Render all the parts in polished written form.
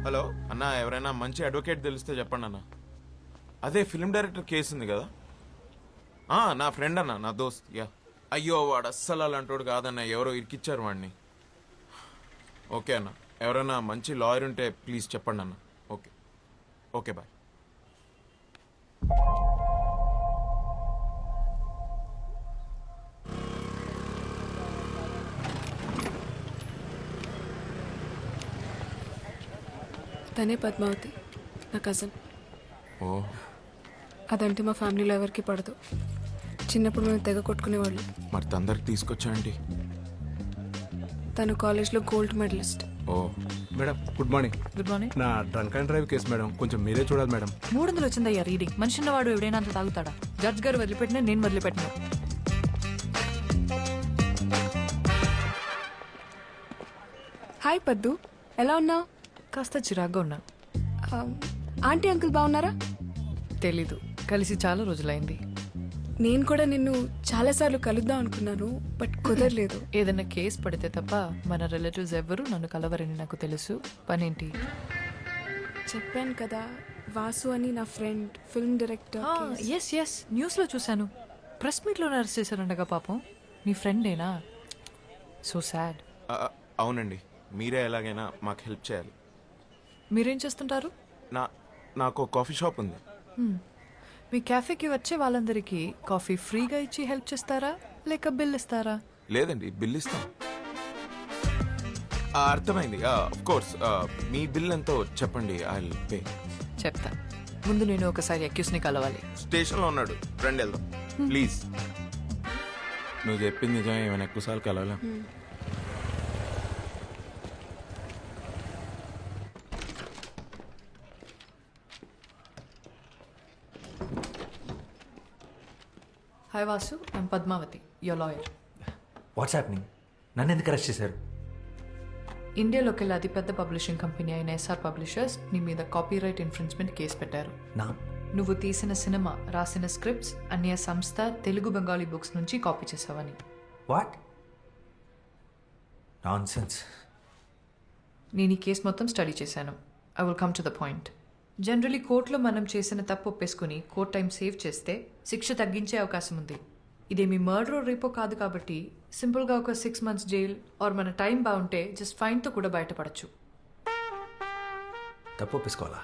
Hello అన్న, ఎవరైనా మంచి అడ్వకేట్ తెలిస్తే చెప్పండి అన్న. అదే ఫిల్మ్ డైరెక్టర్ కేసు ఉంది కదా. నా ఫ్రెండ్ అన్న, నా దోస్త్. యా. అయ్యో వాడు అస్సలు అలాంటోడు కాదన్న, ఎవరో ఇరికిచ్చారు వాడిని. ఓకే అన్న, ఎవరైనా మంచి లాయర్ ఉంటే ప్లీజ్ చెప్పండి అన్న. Okay okay bye. తనే పద్మావతి, నా కజిన్. ఓ, అదంటే మా ఫ్యామిలీలో ఎవరికి పడదు. చిన్నప్పుడు మేము తెగ కొట్టుకునేవాళ్ళు. మరి తొందరకి తీసుకొచ్చాయండి. తను కాలేజ్లో గోల్డ్ మెడలిస్ట్. ఓ madam good morning. Good morning. నా drunk and drive case madam, కొంచెం మీరే చూడాలి మేడం. 300 వచ్చిందయ్యా రీడింగ్. మనిషి ఉన్నవాడు ఎవడైనా అంత తాగుతాడా? జడ్జ్ గారు వదిలిపెట్టినా నేను వదిలిపెట్టినా. హాయ్ పద్దు, ఎలా ఉన్నావు? కాస్త చిరాగ్గా ఉన్నాను. ఆంటీ అంకుల్ బాగున్నారా? తెలీదు, కలిసి చాలా రోజులైంది. నేను కూడా నిన్ను చాలాసార్లు కలుద్దాం అనుకున్నాను, బట్ కుదరలేదు. ఏదైనా కేసు పడితే తప్ప మన రిలేటివ్స్ ఎవ్వరూ నన్ను కలవరని నాకు తెలుసు. పనేంటి? చెప్పాను కదా, వాసు అని నా friend, film director. Yes yes, న్యూస్లో చూశాను. ప్రెస్ మీట్లో అరెస్ట్ చేశారండగా పాపం. మీ ఫ్రెండేనా? So sad. అవునండి, మీరే ఎలాగైనా మాకు హెల్ప్ చేయాలి. మీరేం చేస్తుంటారు? నాకు కాఫీ షాప్ ఉంది. మీ క్యాఫేకి వచ్చే వాళ్ళందరికీ కాఫీ ఫ్రీగా ఇచ్చి హెల్ప్ చేస్తారా, లేక బిల్ ఇస్తారా? లేదండి, బిల్ ఇస్తాం. అర్థమైంది. Of course. మీ బిల్ ఎంతో చెప్పండి, ఐ విల్ పే. చెప్తా. ముందు నేను ఒకసారి అక్యూస్ని కలవాలి. స్టేషన్లో ఉన్నాడు, రండి వెళ్దాం ప్లీజ్. నువ్వు చెప్పింది నిజమే, ఏమైనా ఎక్కువసార్లు కలవలేం. Hi Vasu, I'm Padmavathi, your lawyer. What's happening? నన్ను ఎందుకు అరెస్ట్ చేశారు? ఇండియాలోకెల్లా అతిపెద్ద పబ్లిషింగ్ కంపెనీ అయిన ఎస్ఆర్ పబ్లిషర్స్ నీ మీద కాపీరైట్ ఇన్ఫ్రిన్స్మెంట్ కేసు పెట్టారు. నా నువ్వు తీసిన సినిమా, రాసిన స్క్రిప్ట్స్ అన్య సంస్థ తెలుగు బెంగాలీ బుక్స్ నుంచి కాపీ చేసావని. What nonsense. నేను ఈ కేసు మొత్తం స్టడీ చేశాను. I will come to the point. Generally కోర్టులో మనం చేసిన తప్పు ఒప్పేసుకుని కోర్ట్ టైం సేవ్ చేస్తే శిక్ష తగ్గించే అవకాశం ఉంది. ఇదేమి మర్డర్ రేపో కాదు కాబట్టి సింపుల్గా ఒక 6 months జైల్ ఆర్ మన టైం బాగుంటే జస్ట్ ఫైన్తో కూడా బయటపడచ్చు. తప్పు ఒప్పేసుకోవాలా?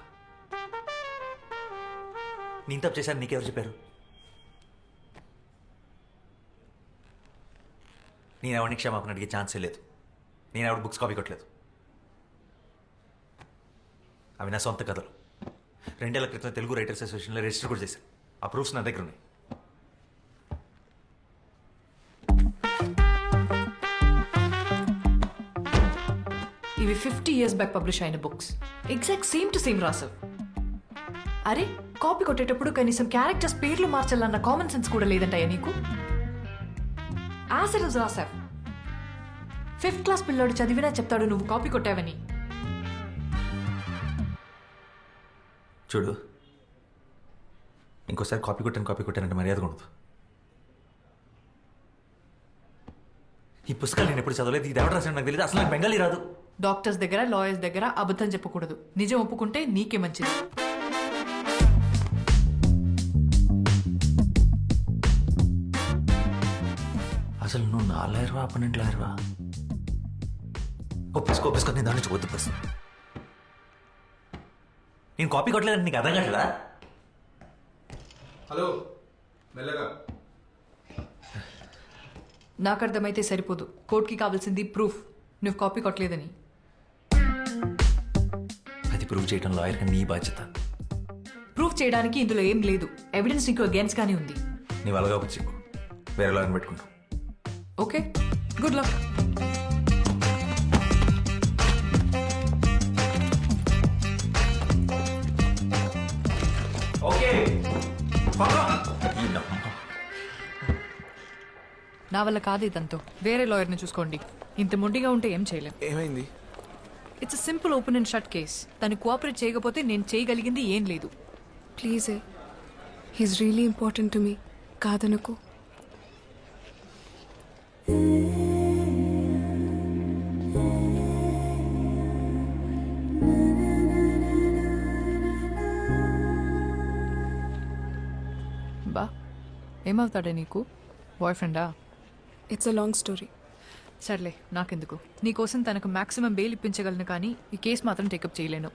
నేను తప్పు చేశాను, నీకెవరు చెప్పారు? నేను ఎవరిని క్షమాపణ అడిగే ఛాన్సే లేదు. నేను ఎవరి బుక్స్ కాపీ కొట్టలేదు. అవి నా సొంత కథలు. 2 ఏళ్ల క్రితం తెలుగు రైటర్స్ అసోసియేషన్లో రిజిస్టర్ కూడా చేశాను. ఆ ప్రూఫ్స్ నా దగ్గర ఉన్నాయి. ఇవి 50 years బ్యాక్ పబ్లిష్ అయిన books. Exact same to same రాసావు. అరే, కాపీ కొట్టేటప్పుడు కనీసం క్యారెక్టర్స్ పేర్లు మార్చాలన్న కామన్ సెన్స్ కూడా లేదంటాయా నీకు? యాజ్ ఇట్ ఇస్ రాసావు. 5th క్లాస్ పిల్లోడు చదివినా చెప్తాడు నువ్వు కాపీ కొట్టావని. చూడు, ఇంకోసారి కాపీ కొట్టానంటే మర్యాదగా ఉండదు. ఈ పుస్తకాలు నేను ఎప్పుడు చదవలేదు. ఇది ఎవరు రాసాడు నాకు తెలియదు. అసలు నాకు బెంగాలీ రాదు. డాక్టర్స్ దగ్గర, లాయర్స్ దగ్గర అబద్ధం చెప్పకూడదు. నిజం ఒప్పుకుంటే నీకే మంచిది. అసలు నువ్వు నా లాయర్వా, అపనెంట్ లాయర్వా? ఒప్పేసుకో, నేను దాని నుంచి వద్దు ప్రశ్న. నేను కాపీ కొట్టలేదంటే నీకు అర్థం కావట్లేదా? హలో, మెల్లగా. నాకు అర్థమైతే సరిపోదు. కోర్టుకి కావాల్సింది ప్రూఫ్, నువ్వు కాపీ కొట్టలేదని. అది ప్రూవ్ చేయడం లాయర్గా నీ బాధ్యత. ప్రూఫ్ చేయడానికి ఇందులో ఏం లేదు. ఎవిడెన్స్ నీకు అగేన్స్ట్ గానే ఉంది. నీవు అలాగా వచ్చి వేరే లాయర్ని పెట్టుకుంటావు. Okay, good luck. ఓకే, నా వల్ల కాదు ఇదంతా. వేరే లాయర్ని చూసుకోండి. ఇంత మొండిగా ఉంటే ఏం చేయలేం. ఏమైంది? It's simple open and shut case. తను కోఆపరేట్ చేయకపోతే నేను చేయగలిగింది ఏం లేదు. Please, he's really important to me. కాదనుకో. ఏమవుతాడే నీకు? బాయ్ ఫ్రెండా? It's a long story. సర్లే, నాకెందుకు. నీకోసం తనకు మాక్సిమం బెయిల్ ఇప్పించగలను, కానీ ఈ కేసు మాత్రం టేకప్ చేయలేను.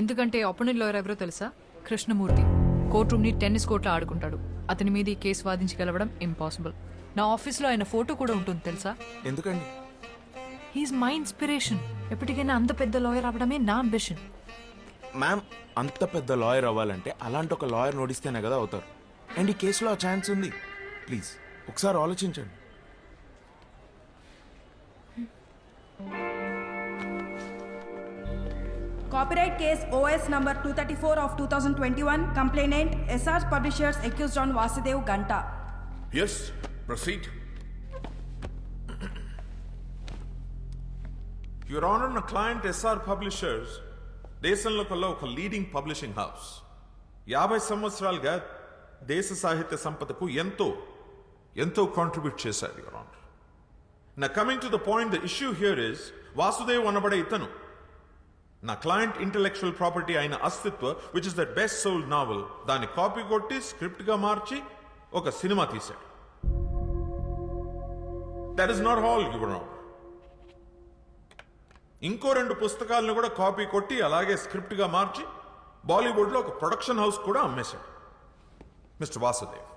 ఎందుకంటే అపోనెంట్ లాయర్ ఎవరో తెలుసా? కృష్ణమూర్తి. కోర్ట్ రూమ్ని టెన్నిస్ కోర్ట్లో ఆడుకుంటాడు. అతని మీద ఈ కేసు వాదించగలవడం ఇంపాసిబుల్. నా ఆఫీస్లో ఆయన ఫోటో కూడా ఉంటుంది తెలుసా? ఎందుకండి? He's my inspiration. ఎప్పటికైనా అంత పెద్ద లాయర్ అవ్వడమే నా అంబిషన్. మ్యామ్, అంత పెద్ద లాయర్ అవ్వాలంటే అలాంటి ఒక లాయర్ నోడిస్తేనే కదా అవుతారు. అండ్ ఈ కేసులో ఆ ఛాన్స్ ఉంది. ప్లీజ్ ఒకసారి ఆలోచించండి. Copyright case OS number 234 of 2021. Complainant SR Publishers accused on Vasudev Ganta. Yes, proceed. Your Honor, నా క్లయింట్ SR Publishers దేశంలో కల్లా ఒక లీడింగ్ పబ్లిషింగ్ హౌస్. 50 సంవత్సరాలుగా దేశ సాహిత్య సంపదకు ఎంతో కాంట్రిబ్యూట్ చేశారు. యువర్ ఆనర్, నా coming to the point, the issue here is Vasudev అనబడే ఇతను నా క్లయింట్ ఇంటెలెక్చువల్ ప్రాపర్టీ అయిన Astitva, which is the best sold novel, దాన్ని కాపీ కొట్టి స్క్రిప్ట్ గా మార్చి ఒక సినిమా తీశాడు. That is not all, your honour. ఇంకో 2 పుస్తకాలను కూడా కాపీ కొట్టి అలాగే స్క్రిప్ట్ గా మార్చి బాలీవుడ్ లో ఒక ప్రొడక్షన్ హౌస్ కూడా అమ్మేశాడు మిస్టర్ వాసుదేవ్.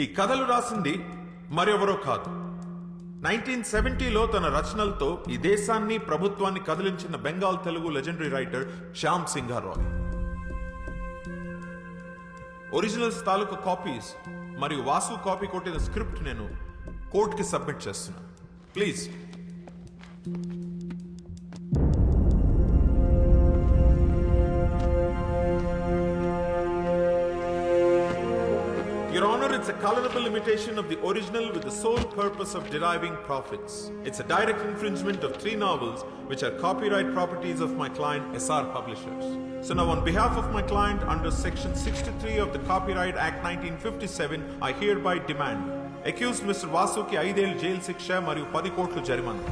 ఈ కథలు రాసింది మరెవరో కాదు, 1970లో తన రచనలతో ఈ దేశాన్ని ప్రభుత్వాన్ని కదిలించిన Bengal Telugu legendary writer Shyam Singharoy. Originals తాలూకు కాపీస్ మరియు వాసు కాపీ కొట్టిన స్క్రిప్ట్ నేను కోర్టుకి సబ్మిట్ చేస్తున్నాను. Please. Your Honor, it's a colorable imitation of the original with the sole purpose of deriving profits. It's a direct infringement of 3 novels which are copyright properties of my client SR Publishers. So now on behalf of my client under section 63 of the Copyright Act 1957, I hereby demand accused Mr. Vasuki 5 ఏళ్ల jail శిక్ష మరియు 10 కోట్ల జరిమానా.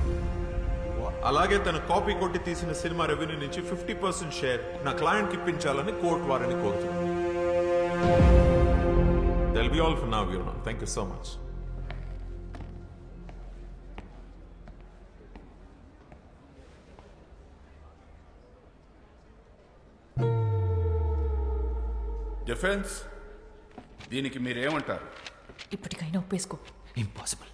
అలాగే తన copy కొట్టి తీసిన cinema revenue నుంచి 50% షేర్ నా క్లయింట్ కి ఇప్పించాలని కోర్టు వారిని కోరుతున్నాను. That'll be all for now, Your Honor. Thank you so much. Defence దీనికి మీరేమంటారు? ఇప్పటికైనా ఒప్పేసుకో. ఇంపాసిబుల్.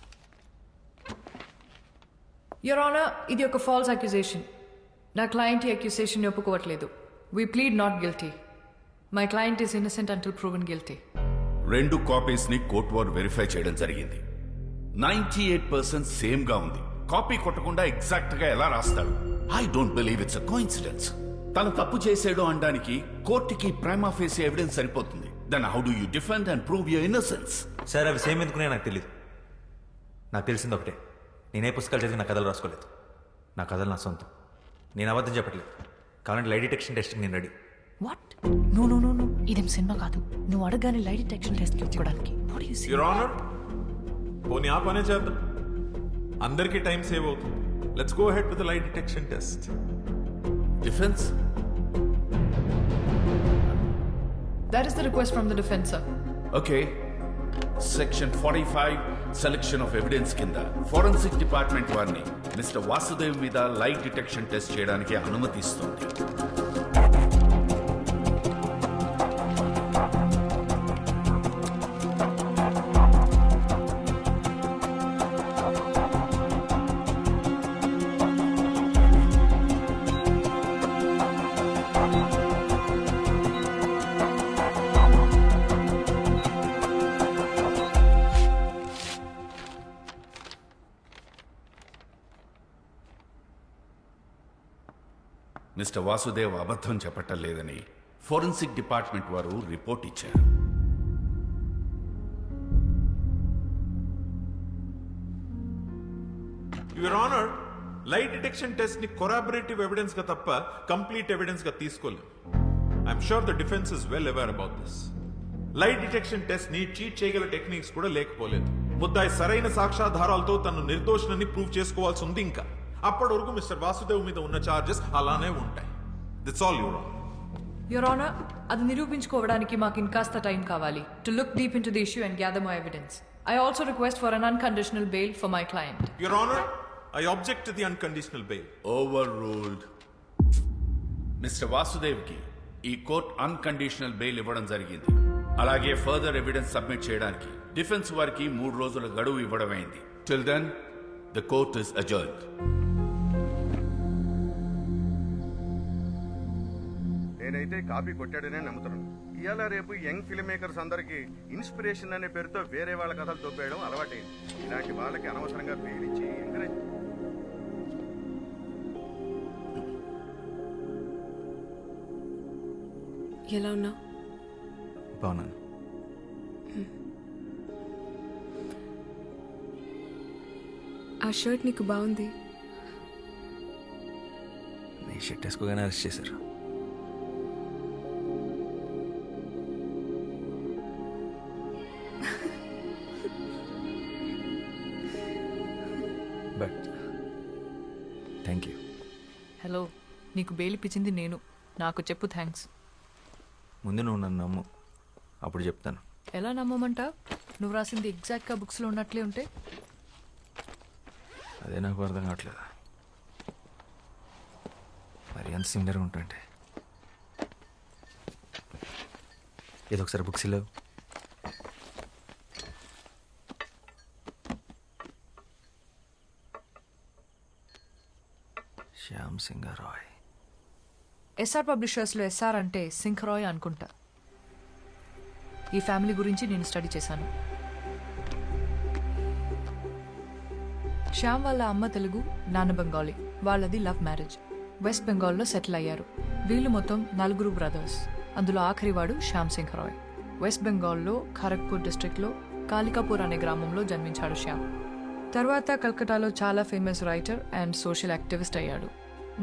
యువర్ ఆనర్, ఇది ఒక ఫాల్స్ అక్యుజేషన్. నా క్లయింట్ ఈ అక్యుజేషన్ ఒప్పుకోవట్లేదు. We plead not guilty. My client is innocent until proven guilty. 2 copies ని court వారు వెరిఫై చేయడం జరిగింది. 98% సేమ్ గా ఉంది. కాపీ కొట్టకుండా ఎగ్జాక్ట్ గా ఎలా రాస్తాడు? I don't believe it's a coincidence. తను తప్పు చేసాడు అనడానికి కోర్టుకి ప్రైమా ఫేసి ఎవిడెన్స్ సరిపోతుంది. Then how do you defend and prove your innocence? Sir, అవి సేమ్ ఎందుకునే నాకు తెలియదు. నాకు తెలిసింది ఒకటే, నేనే పుస్తకాలు చదివి నా కథలు రాసుకోలేదు. నా కథలు నా సొంతం. నేను అబద్ధం చెప్పట్లేదు. కావాలంటే లై డిటెక్షన్ టెస్ట్కి నేను ready. What? No no no no, ఇదేం సినిమా కాదు. నువ్వు అడగానే లై డిటెక్షన్ టెస్ట్ ఇచ్చుకోవడానికి. Your Honor, పోనీ ఆ పనే చేద్దాం. అందరికీ టైం సేవ్ అవుతుంది. Let's go ahead with the lie detection test. Defence? That is the request from the defense, sir. Okay. Section 45 selection of evidence కింద ఫోరెన్సిక్ డిపార్ట్మెంట్ వారిని mister Vasudev మీద లై డిటెక్షన్ టెస్ట్ చేయడానికి అనుమతిస్తుంది. మిస్టర్ వాసుదేవ్ అబద్ధం చెప్పటం లేదని forensic department వారు report ఇచ్చారు. యువర్ ఆనర్, లై డిటెక్షన్ టెస్ట్ ని కొరాబరేటివ్ ఎవిడెన్స్ గా తప్ప కంప్లీట్ ఎవిడెన్స్ గా తీసుకోలేదు. I'm sure the defence is well aware about this. లై డిటెక్షన్ టెస్ట్ ని చీట్ చేయగల టెక్నిక్స్ కూడా లేకపోలేదు. ముద్దాయి సరైన సాక్ష్యాధారాలతో తను నిర్దోషులని ప్రూవ్ చేసుకోవాల్సి ఉంది. ఇంకా అప్పటి వరకు మిస్టర్ వాసుదేవ్ మీద ఉన్న చార్జెస్ అలానే ఉంటాయి. That's all, your honour. Your honour, అది నిరూపించుకోవడానికి మాకు ఇంకాస్త టైం కావాలి to look deep into the issue and gather my evidence. I also request for an unconditional bail for my client. Your Honor, I object to the unconditional bail. Overruled. Mister వాసుదేవ్కి ఈ court unconditional bail ఇవ్వడం జరిగింది. అలాగే further evidence submit చేయడానికి defence వారికి 3 రోజుల గడువు ఇవ్వడమైంది. Till then the court is అజర్న్డ్. నేనైతే కాపీ కొట్టాడనే నమ్ముతున్నాను. ఇవాళ రేపు యంగ్ ఫిల్మ్ మేకర్స్ అందరికి ఇన్స్పిరేషన్ అనే పేరుతో వేరే వాళ్ళ కథలు దొబ్బేయడం అలవాటైంది. ఇలాంటి వాళ్ళకి అనవసరంగా పేరించి ఎంకరేజ్. ఎలా ఉన్నావు? బాగున్నాను. ఆ షర్ట్ నీకు బాగుంది. నీ షర్ట్ వేసుకోగానే అరెస్ట్ చేశారు. But thank you. హలో, నీకు బెయిల్ ఇప్పించింది నేను. నాకు చెప్పు థ్యాంక్స్. ముందు నువ్వు నన్ను నమ్ము, అప్పుడు చెప్తాను. ఎలా నమ్మమంటా? నువ్వు రాసింది ఎగ్జాక్ట్గా బుక్స్లో ఉన్నట్లే ఉంటే. అదే నాకు అర్థం కావట్లేదు. మరి ఎంత సిమిలర్గా ఉంటుంటే. ఏదో ఒకసారి బుక్స్ లేవు. శ్యామ్ సింగ్ రాయ్. ఎస్ఆర్ పబ్లిషర్స్లో ఎస్ఆర్ అంటే సింగ్ రాయ్ అనుకుంటా. ఈ ఫ్యామిలీ గురించి నేను స్టడీ చేశాను. శ్యామ్ వాళ్ళ అమ్మ తెలుగు, నాన్న బెంగాలీ. వాళ్ళది లవ్ మ్యారేజ్. వెస్ట్ బెంగాల్లో సెటిల్ అయ్యారు. వీళ్ళు మొత్తం 4 బ్రదర్స్. అందులో ఆఖరివాడు శ్యామ్ సింగ్ రాయ్. వెస్ట్ బెంగాల్లో ఖరగ్పూర్ డిస్ట్రిక్ట్లో కాలికాపూర్ అనే గ్రామంలో జన్మించాడు శ్యామ్. తర్వాత కల్కటాలో చాలా famous writer and social activist అయ్యాడు.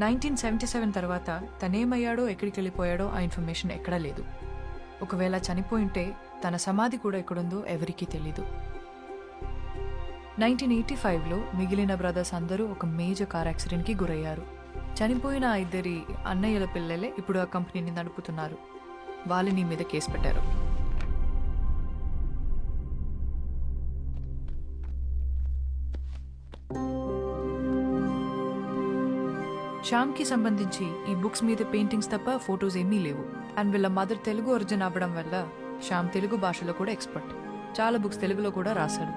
1977 తర్వాత తనేమయ్యాడో ఎక్కడికి వెళ్ళిపోయాడో ఆ ఇన్ఫర్మేషన్ ఎక్కడా లేదు. ఒకవేళ చనిపోయింటే తన సమాధి కూడా ఎక్కడుందో ఎవరికీ తెలీదు. 1985లో మిగిలిన బ్రదర్స్ అందరూ ఒక మేజర్ కార్ యాక్సిడెంట్కి గురయ్యారు. చనిపోయిన ఆ 2 అన్నయ్యల పిల్లలే ఇప్పుడు ఆ కంపెనీని నడుపుతున్నారు. వాళ్ళని మీద కేసు పెట్టారు. శ్యామ్కి సంబంధించి ఈ బుక్స్ మీద పెయింటింగ్స్ తప్ప ఫొటోస్ ఏమీ లేవు. అండ్ వీళ్ళ మదర్ తెలుగు ఒరిజిన్ అవ్వడం వల్ల శ్యామ్ తెలుగు భాషలో కూడా ఎక్స్పర్ట్. చాలా బుక్స్ తెలుగులో కూడా రాశాడు.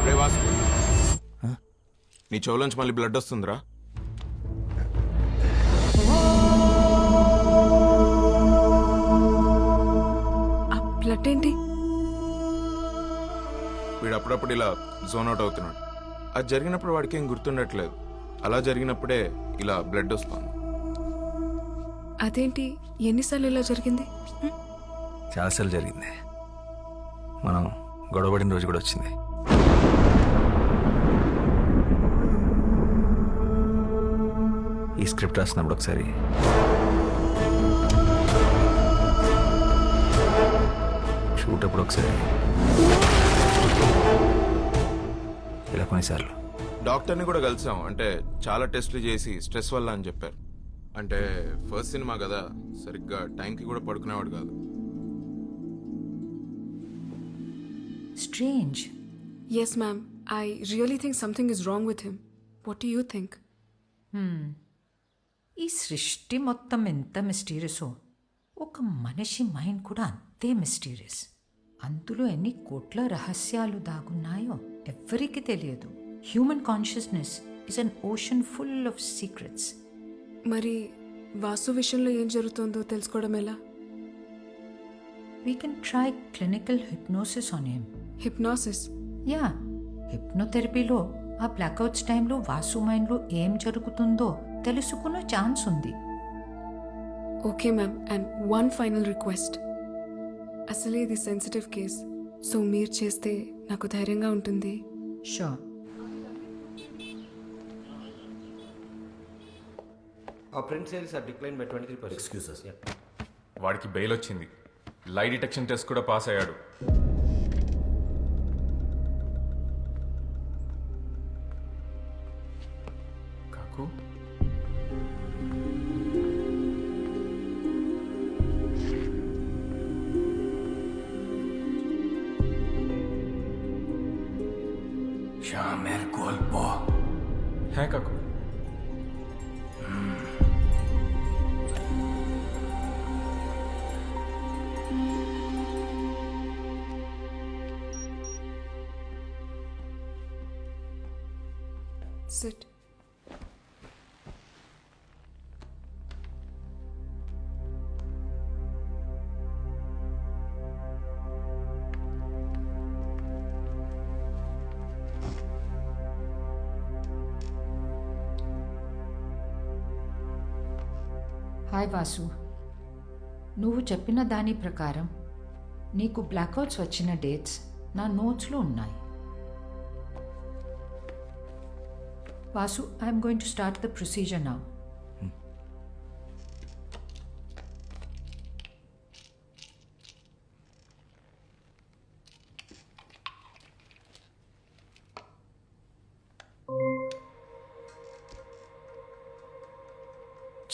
రే వాసు, నీ చెవులోంచి మళ్ళీ బ్లడ్ వస్తుందిరా. ఆ బ్లడ్ ఏంటి? వీడు అప్పుడప్పుడు ఇలా జోన్ అవుట్ అవుతున్నాడు. అది జరిగినప్పుడు వాడికి ఏం గుర్తుండట్లేదు. అలా జరిగినప్పుడే ఇలా బ్లడ్ వస్తుంది. అదేంటి, ఎన్నిసార్లు ఇలా జరిగింది? చాలాసార్లు జరిగింది. మనం గొడవపడిన రోజు కూడా వచ్చింది. ఈ స్క్రిప్ట్ రాసినప్పుడు ఒకసారి షూట్ అప్పుడు ఒకసారి ఇలా కొన్నిసార్లు. డాక్టర్ని కూడా కలిసాం. అంటే చాలా టెస్టులు చేసి స్ట్రెస్ వల్ల అని చెప్పారు. అంటే ఫస్ట్ సినిమా కదా, సరిగ్గా టైంకి కూడా పడుకునేవాడు కాదు. Strange. Yes, ma'am. I really think something is wrong with him. What do you think? ఈ సృష్టి మొత్తం ఎంత మిస్టీరియసో ఒక మనిషి మైండ్ కూడా అంతే అంతే మిస్టీరియస్. అందులో ఎన్ని కోట్ల రహస్యాలు దాగున్నాయో ఎవ్వరికీ తెలియదు. Human consciousness is an ocean full of secrets. మరి వాసు విషయంలో ఏం జరుగుతుందో తెలుసుకోవడం ఎలా? We can try clinical hypnosis on him. Hypnosis? Yeah, హిప్నోథెరపీలో ఆ బ్లాక్అవుట్స్ టైంలో వాసు మైండ్లో ఏం జరుగుతుందో తెలుసుకునే ఛాన్స్ ఉంది. Okay ma'am, and one final request. అసలే ఇది సెన్సిటివ్ కేస్, సో మీరు చేస్తే నాకు ధైర్యంగా ఉంటుంది. Sure. Our print sales are declined by 23%. Excuses. Yeah. వాడికి బెయిల్ వచ్చింది. లై డిటెక్షన్ టెస్ట్ కూడా పాస్ అయ్యాడు. కాకు Shamer golpo. హే కాకు, సిట్. హాయ్ వాసు, నువ్వు చెప్పిన దాని ప్రకారం నీకు బ్లాక్అవుట్స్ వచ్చిన డేట్స్ నా నోట్స్లో ఉన్నాయి. Vasu, I'm going to start the procedure now.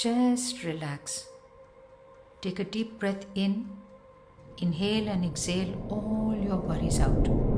Just relax. Take a deep breath in, inhale and exhale all your worries out.